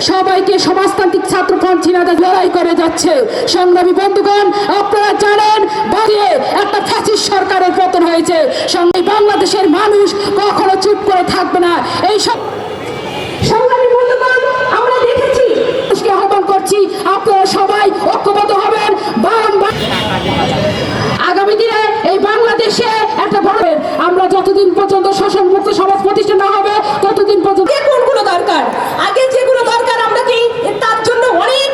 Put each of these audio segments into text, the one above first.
সবাইকে সমাজতান্ত্রিক ছাত্রফ্রন্ট ঝিনাইদহ লড়াই করে যাচ্ছে। সংগ্রামী বন্ধুগণ, আপনারা জানেন বাজে একটা ফ্যাসিস্ট সরকারের পতন হয়েছে। সঙ্গে বাংলাদেশের মানুষ কখনো চুপ করে থাকবে না। এই সব সংগ্রামী বন্ধুগণ, আমরা দেখেছি, আহ্বান করছি আপনারা সবাই ঐক্যবদ্ধ হবেন। আগামী দিনে এই বাংলাদেশে একটা বড় আমরা যতদিন পর্যন্ত শোষণ মুক্ত সমাজ প্রতিষ্ঠা না হবে ততদিন পর্যন্ত কোনগুলো দরকার, আগে যেগুলো দরকার আমরা কি তার জন্য অনেক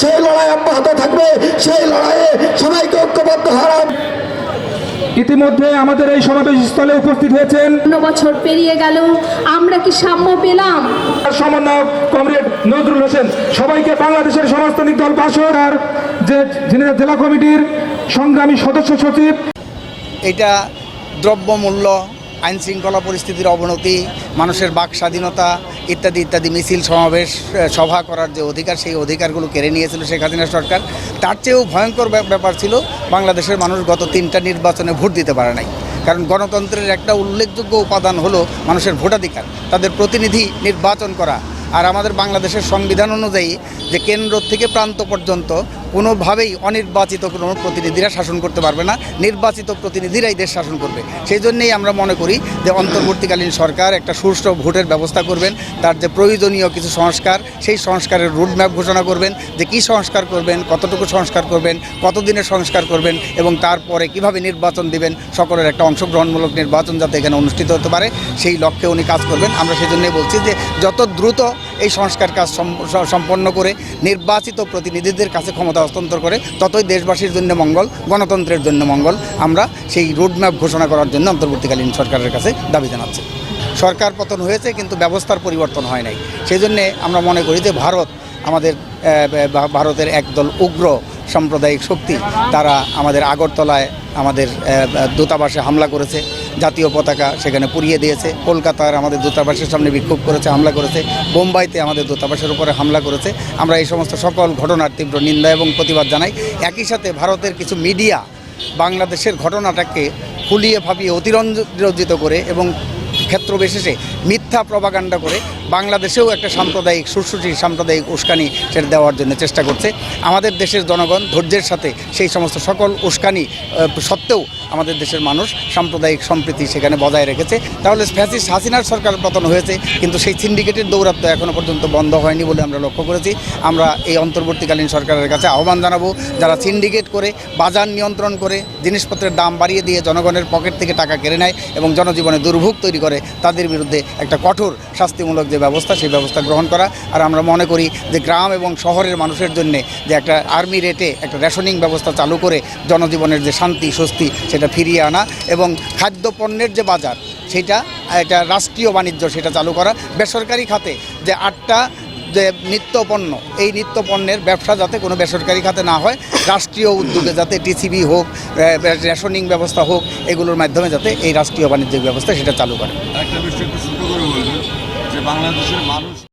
সেই লড়াই অব্যাহত থাকবে। সেই লড়াইয়ে সবাইকে ঐক্যবদ্ধ হারাম। ইতিমধ্যে আমাদের এই সমাবেশ স্থলে উপস্থিত হয়েছেন 9 বছর পেরিয়ে গেল, আমরা কি সাম্য পেলাম? সমন্বয়ক কমরেড নজরুল হোসেন, সবাইকে বাংলাদেশের সমাজতান্ত্রিক দল বাসর আর যে ঝিনাইদহ জেলা কমিটির সংগ্রামী সদস্য সচিব। এটা দ্রব্যমূল্য, আইন শৃঙ্খলা পরিস্থিতির অবনতি, মানুষের বাক স্বাধীনতা ইত্যাদি ইত্যাদি মিছিল সমাবেশ সভা করার যে অধিকার, সেই অধিকারগুলো কেড়ে নিয়েছিল শেখ হাসিনা সরকার। তার চেয়েও ভয়ঙ্কর ব্যাপার ছিল বাংলাদেশের মানুষ গত 3টা নির্বাচনে ভোট দিতে পারে নাই। কারণ গণতন্ত্রের একটা উল্লেখযোগ্য উপাদান হলো মানুষের ভোটাধিকার, তাদের প্রতিনিধি নির্বাচন করা। আর আমাদের বাংলাদেশের সংবিধান অনুযায়ী যে কেন্দ্র থেকে প্রান্ত পর্যন্ত কোনোভাবেই অনির্বাচিত কোনো প্রতিনিধিরা শাসন করতে পারবে না, নির্বাচিত প্রতিনিধিরাই দেশ শাসন করবে। সেই জন্যেই আমরা মনে করি যে অন্তর্বর্তীকালীন সরকার একটা সুষ্ঠু ভোটের ব্যবস্থা করবেন, তার যে প্রয়োজনীয় কিছু সংস্কার, সেই সংস্কারের রোডম্যাপ ঘোষণা করবেন, যে কী সংস্কার করবেন, কতটুকু সংস্কার করবেন, কতদিনের সংস্কার করবেন এবং তারপরে কিভাবে নির্বাচন দিবেন, সকলের একটা অংশগ্রহণমূলক নির্বাচন যাতে এখানে অনুষ্ঠিত হতে পারে, সেই লক্ষ্যে উনি কাজ করবেন। আমরা সেই জন্যই বলছি যে যত দ্রুত এই সংস্কার কাজ সম্পন্ন করে নির্বাচিত প্রতিনিধিদের কাছে ক্ষমতা হস্তান্তর করে ততই দেশবাসীর জন্য মঙ্গল, গণতন্ত্রের জন্য মঙ্গল। আমরা সেই রোডম্যাপ ঘোষণা করার জন্য অন্তর্বর্তীকালীন সরকারের কাছে দাবি জানাচ্ছি। সরকার পতন হয়েছে কিন্তু ব্যবস্থার পরিবর্তন হয় নাই। সেই জন্যে আমরা মনে করি যে ভারতের একদল উগ্র সাম্প্রদায়িক শক্তি, তারা আমাদের আগরতলায় আমাদের দূতাবাসে হামলা করেছে, জাতীয় পতাকা সেখানে পুড়িয়ে দিয়েছে, কলকাতার আমাদের দূতাবাসের সামনে বিক্ষোভ করেছে, হামলা করেছে, বোম্বাইতে আমাদের দূতাবাসের উপরে হামলা করেছে। আমরা এই সমস্ত সকল ঘটনার তীব্র নিন্দা এবং প্রতিবাদ জানাই। একই সাথে ভারতের কিছু মিডিয়া বাংলাদেশের ঘটনাটাকে ফুলিয়ে ফাঁপিয়ে অতিরঞ্জিত করে এবং ক্ষেত্র বিশেষে মিথ্যা প্রপাগান্ডা করে বাংলাদেশেও একটা সাম্প্রদায়িক উস্কানি সেটা দেওয়ার জন্য চেষ্টা করছে। আমাদের দেশের জনগণ ধৈর্যের সাথে সেই সমস্ত সকল উস্কানি সত্ত্বেও আমাদের দেশের মানুষ সাম্প্রদায়িক সম্প্রীতি সেখানে বজায় রেখেছে। তাহলে ফ্যাসিস্ট হাসিনার সরকার পতন হয়েছে কিন্তু সেই সিন্ডিকেটের দৌরাত্ম্য এখনও পর্যন্ত বন্ধ হয়নি বলে আমরা লক্ষ্য করেছি। আমরা এই অন্তর্বর্তীকালীন সরকারের কাছে আহ্বান জানাবো, যারা সিন্ডিকেট করে বাজার নিয়ন্ত্রণ করে জিনিসপত্রের দাম বাড়িয়ে দিয়ে জনগণের পকেট থেকে টাকা কেড়ে নেয় এবং জনজীবনে দুর্ভোগ তৈরি করে, তাদের বিরুদ্ধে একটা কঠোর শাস্তিমূলক যে ব্যবস্থা, সেই ব্যবস্থা গ্রহণ করা। আর আমরা মনে করি যে গ্রাম এবং শহরের মানুষের জন্য যে একটা আর্মি রেটে একটা রেশনিং ব্যবস্থা চালু করে জনজীবনের যে শান্তি স্বস্তি সেটা ফিরিয়ে আনা এবং খাদ্যপণ্যের যে বাজার সেটা একটা রাষ্ট্রীয় বাণিজ্য সেটা চালু করা। বেসরকারি খাতে যে 8টা যে নিত্যপণ্য, এই নিত্যপণ্যের ব্যবসা যাতে কোনো বেসরকারি খাতে না হয়, রাষ্ট্রীয় উদ্যোগে যাতে টিসিবি হোক, রেশনিং ব্যবস্থা হোক, এগুলোর মাধ্যমে যাতে এই রাষ্ট্রীয় বাণিজ্যিক ব্যবস্থা সেটা চালু করে। একটা বিষয় একটু ছোট করে বলবেন যে বাংলাদেশের মানুষ